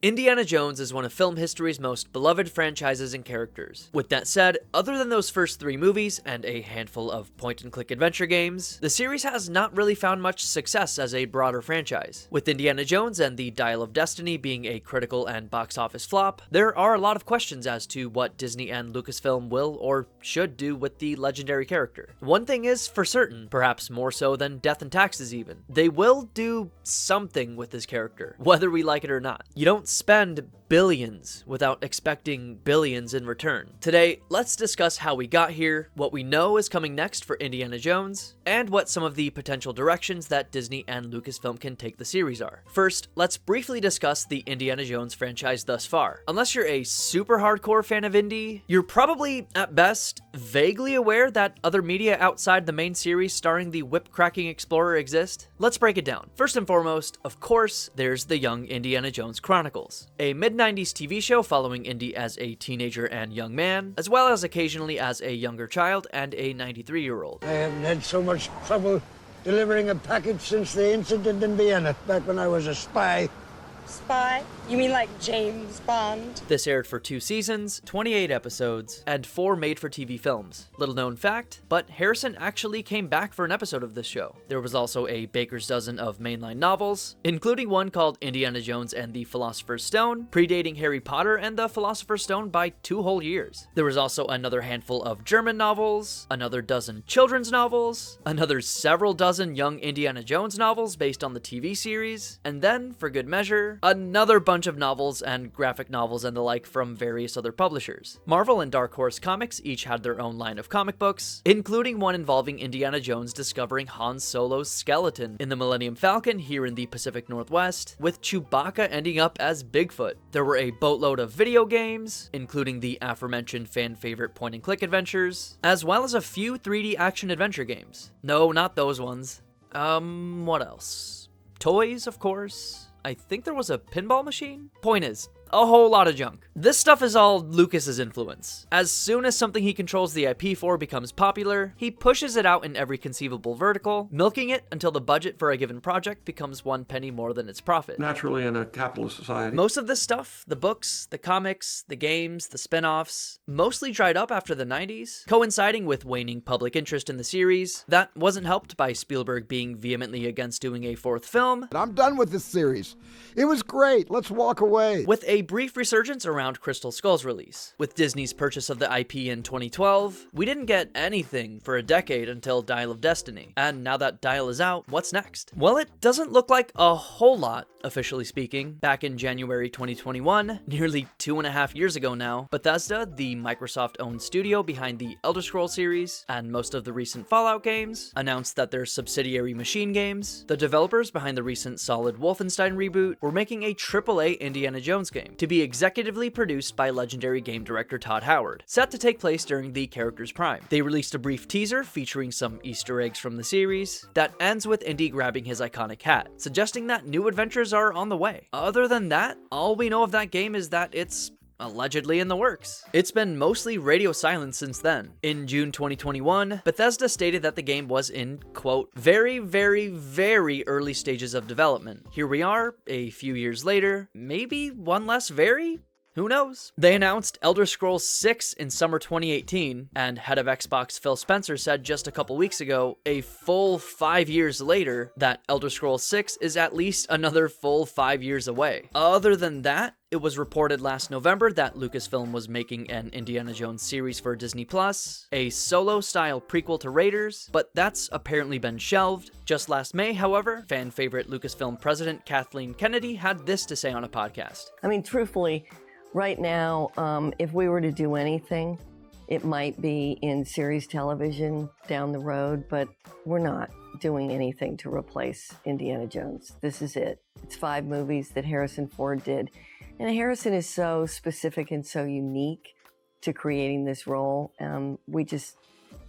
Indiana Jones is one of film history's most beloved franchises and characters. With that said, other than those first 3 movies and a handful of point-and-click adventure games, the series has not really found much success as a broader franchise. With Indiana Jones and the Dial of Destiny being a critical and box office flop, there are a lot of questions as to what Disney and Lucasfilm will or should do with the legendary character. One thing is for certain, perhaps more so than Death and Taxes even, they will do something with this character, whether we like it or not. You don't spend billions without expecting billions in return. Today, let's discuss how we got here, what we know is coming next for Indiana Jones, and what some of the potential directions that Disney and Lucasfilm can take the series are. First, let's briefly discuss the Indiana Jones franchise thus far. Unless you're a super hardcore fan of Indy, you're probably, at best, vaguely aware that other media outside the main series starring the whip-cracking explorer exist. Let's break it down. First and foremost, of course, there's the Young Indiana Jones Chronicles, a mid-90s TV show following Indy as a teenager and young man, as well as occasionally as a younger child and a 93-year-old. I haven't had so much trouble delivering a package since the incident in Vienna, back when I was a spy. Spy? You mean like James Bond? This aired for 2 seasons, 28 episodes, and 4 made-for-TV films. Little known fact, but Harrison actually came back for an episode of this show. There was also a baker's dozen of mainline novels, including one called Indiana Jones and the Philosopher's Stone, predating Harry Potter and the Philosopher's Stone by 2 whole years. There was also another handful of German novels, another dozen children's novels, another several dozen Young Indiana Jones novels based on the TV series, and then, for good measure, another bunch of novels and graphic novels and the like from various other publishers. Marvel and Dark Horse Comics each had their own line of comic books, including one involving Indiana Jones discovering Han Solo's skeleton in the Millennium Falcon here in the Pacific Northwest, with Chewbacca ending up as Bigfoot. There were a boatload of video games, including the aforementioned fan-favorite point-and-click adventures, as well as a few 3D action-adventure games. No, not those ones. What else? Toys, of course. I think there was a pinball machine? Point is, a whole lot of junk. This stuff is all Lucas's influence. As soon as something he controls the IP for becomes popular, he pushes it out in every conceivable vertical, milking it until the budget for a given project becomes 1 penny more than its profit. Naturally, in a capitalist society. Most of this stuff, the books, the comics, the games, the spin-offs, mostly dried up after the 90s, coinciding with waning public interest in the series. That wasn't helped by Spielberg being vehemently against doing a 4th film. I'm done with this series. It was great. Let's walk away. With a brief resurgence around Crystal Skull's release. With Disney's purchase of the IP in 2012, we didn't get anything for a decade until Dial of Destiny. And now that Dial is out, what's next? Well, it doesn't look like a whole lot, officially speaking. Back in January 2021, nearly 2.5 years ago now, Bethesda, the Microsoft-owned studio behind the Elder Scrolls series and most of the recent Fallout games, announced that their subsidiary Machine Games, the developers behind the recent Solid Wolfenstein reboot, were making a AAA Indiana Jones game to be executively produced by legendary game director Todd Howard, set to take place during the character's prime. They released a brief teaser featuring some Easter eggs from the series that ends with Indy grabbing his iconic hat, suggesting that new adventures are on the way. Other than that, all we know of that game is that it's allegedly in the works. It's been mostly radio silent since then. In June 2021, Bethesda stated that the game was in, quote, very, very, very early stages of development. Here we are, a few years later, maybe one less very? Who knows? They announced Elder Scrolls 6 in summer 2018, and head of Xbox Phil Spencer said just a couple weeks ago, a full 5 years later, that Elder Scrolls 6 is at least another full 5 years away. Other than that, it was reported last November that Lucasfilm was making an Indiana Jones series for Disney+, a solo-style prequel to Raiders, but that's apparently been shelved. Just last May, however, fan-favorite Lucasfilm president Kathleen Kennedy had this to say on a podcast. I mean, truthfully, right now, if we were to do anything, it might be in series television down the road, but we're not doing anything to replace Indiana Jones. This is it. It's 5 movies that Harrison Ford did. And Harrison is so specific and so unique to creating this role.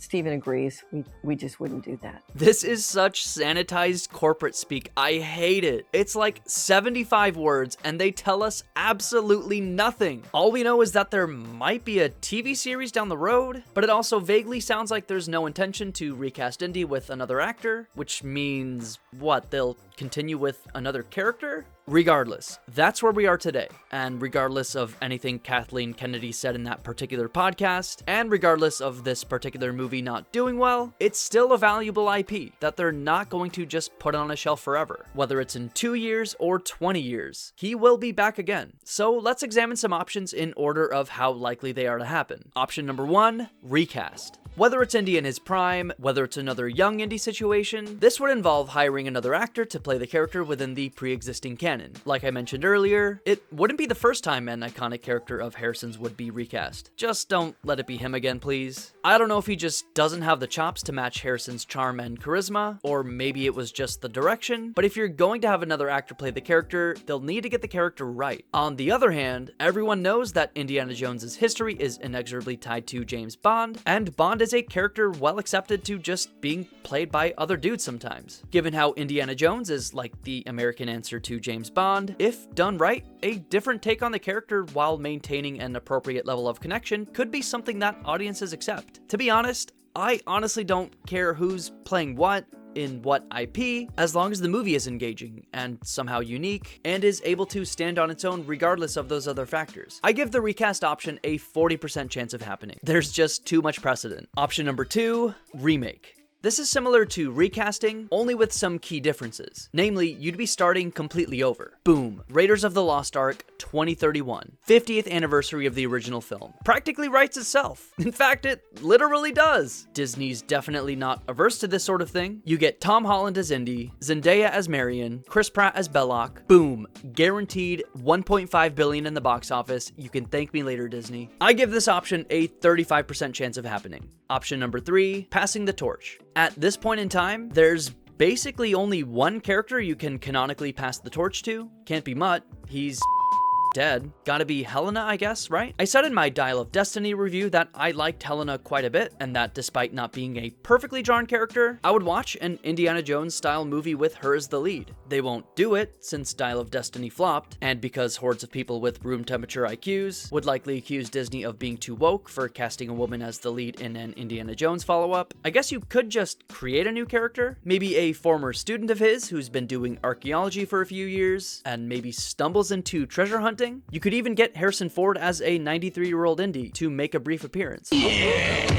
Steven agrees, we just wouldn't do that. This is such sanitized corporate speak. I hate it. It's like 75 words and they tell us absolutely nothing. All we know is that there might be a TV series down the road, but it also vaguely sounds like there's no intention to recast Indy with another actor, which means what? They'll continue with another character? Regardless, that's where we are today, and regardless of anything Kathleen Kennedy said in that particular podcast, and regardless of this particular movie not doing well, it's still a valuable IP that they're not going to just put on a shelf forever. Whether it's in 2 years or 20 years, he will be back again. So let's examine some options in order of how likely they are to happen. Option number 1, recast. Whether it's Indy in his prime, whether it's another young Indy situation, this would involve hiring another actor to play the character within the pre-existing canon. Like I mentioned earlier, it wouldn't be the first time an iconic character of Harrison's would be recast. Just don't let it be him again, please. I don't know if he just doesn't have the chops to match Harrison's charm and charisma, or maybe it was just the direction, but if you're going to have another actor play the character, they'll need to get the character right. On the other hand, everyone knows that Indiana Jones's history is inexorably tied to James Bond, and Bond is a character well accepted to just being played by other dudes sometimes. Given how Indiana Jones is like the American answer to James Bond, if done right, a different take on the character while maintaining an appropriate level of connection could be something that audiences accept. To be honest, I honestly don't care who's playing what in what IP, as long as the movie is engaging and somehow unique and is able to stand on its own regardless of those other factors. I give the recast option a 40% chance of happening. There's just too much precedent. Option number 2, remake. This is similar to recasting, only with some key differences. Namely, you'd be starting completely over. Boom. Raiders of the Lost Ark 2031. 50th anniversary of the original film. Practically writes itself. In fact, it literally does. Disney's definitely not averse to this sort of thing. You get Tom Holland as Indy, Zendaya as Marion, Chris Pratt as Belloc. Boom. Guaranteed $1.5 billion in the box office. You can thank me later, Disney. I give this option a 35% chance of happening. Option number 3, passing the torch. At this point in time, there's basically only one character you can canonically pass the torch to. Can't be Mutt. He's dead. Gotta be Helena, I guess, right? I said in my Dial of Destiny review that I liked Helena quite a bit, and that despite not being a perfectly drawn character, I would watch an Indiana Jones style movie with her as the lead. They won't do it since Dial of Destiny flopped, and because hordes of people with room temperature IQs would likely accuse Disney of being too woke for casting a woman as the lead in an Indiana Jones follow-up. I guess you could just create a new character, maybe a former student of his who's been doing archaeology for a few years, and maybe stumbles into treasure hunting. You could even get Harrison Ford as a 93-year-old Indy to make a brief appearance. If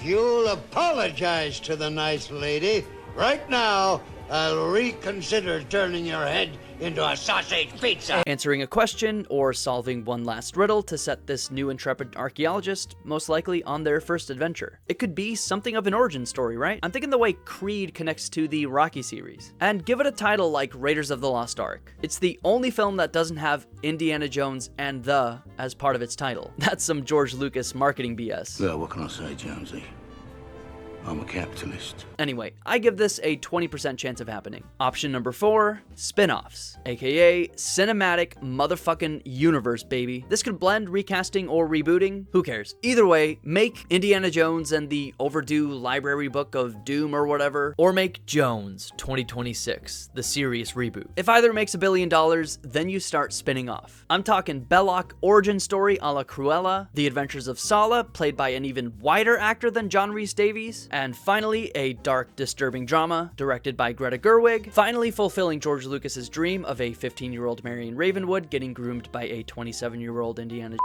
you'll apologize to the nice lady, right now, I'll reconsider turning your head into a sausage pizza. Answering a question or solving one last riddle to set this new intrepid archaeologist most likely on their first adventure. It could be something of an origin story, right? I'm thinking the way Creed connects to the Rocky series. And give it a title like Raiders of the Lost Ark. It's the only film that doesn't have Indiana Jones and the as part of its title. That's some George Lucas marketing BS. Well, what can I say, Jonesy? I'm a capitalist. Anyway, I give this a 20% chance of happening. Option number 4, spin-offs, aka cinematic motherfucking universe, baby. This could blend recasting or rebooting, who cares? Either way, make Indiana Jones and the overdue Library Book of Doom or whatever, or make Jones 2026, the serious reboot. If either makes $1 billion, then you start spinning off. I'm talking Belloc origin story a la Cruella, The Adventures of Sala, played by an even wider actor than John Rhys Davies, and finally, a dark, disturbing drama directed by Greta Gerwig, finally fulfilling George Lucas's dream of a 15-year-old Marion Ravenwood getting groomed by a 27-year-old Indiana.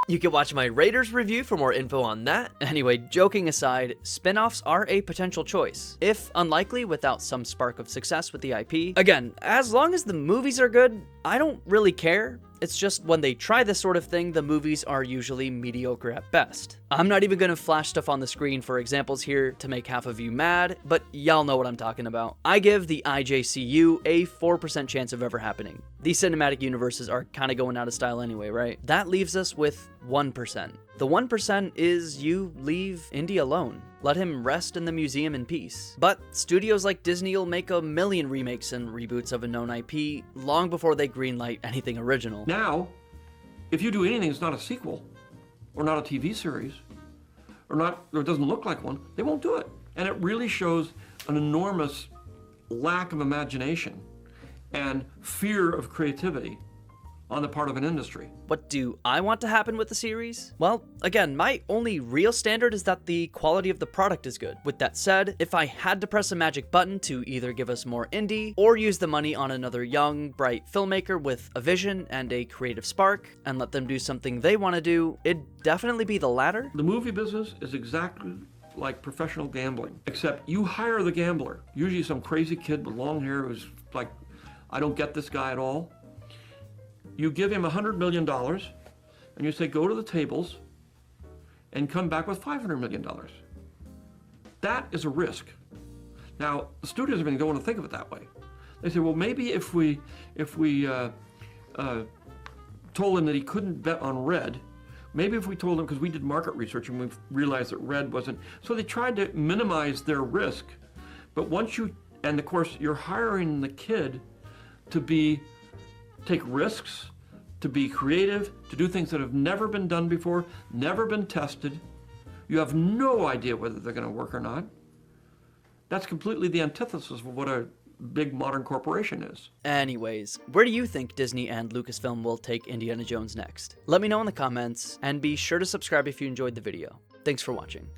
You can watch my Raiders review for more info on that. Anyway, joking aside, spin-offs are a potential choice, if unlikely without some spark of success with the IP. Again, as long as the movies are good, I don't really care. It's just when they try this sort of thing, the movies are usually mediocre at best. I'm not even gonna flash stuff on the screen for examples here to make half of you mad, but y'all know what I'm talking about. I give the IJCU a 4% chance of ever happening. These cinematic universes are kinda going out of style anyway, right? That leaves us with 1%. The 1% is you leave Indy alone. Let him rest in the museum in peace. But studios like Disney will make 1 million remakes and reboots of a known IP long before they greenlight anything original. Now, if you do anything that's not a sequel, or not a TV series, or it doesn't look like one, they won't do it. And it really shows an enormous lack of imagination and fear of creativity on the part of an industry. What do I want to happen with the series? Well, again, my only real standard is that the quality of the product is good. With that said, if I had to press a magic button to either give us more indie or use the money on another young, bright filmmaker with a vision and a creative spark and let them do something they want to do, it'd definitely be the latter. The movie business is exactly like professional gambling, except you hire the gambler, usually some crazy kid with long hair who's like, I don't get this guy at all. You give him $100 million and you say, go to the tables and come back with $500 million. That is a risk. Now, the studios are going to go and think of it that way. They say, well, maybe if we told him that he couldn't bet on red, maybe if we told him, because we did market research and we realized that red wasn't, so they tried to minimize their risk. But once you, and of course, you're hiring the kid to take risks, to be creative, to do things that have never been done before, never been tested. You have no idea whether they're going to work or not. That's completely the antithesis of what a big modern corporation is. Anyways, where do you think Disney and Lucasfilm will take Indiana Jones next? Let me know in the comments, and be sure to subscribe if you enjoyed the video. Thanks for watching.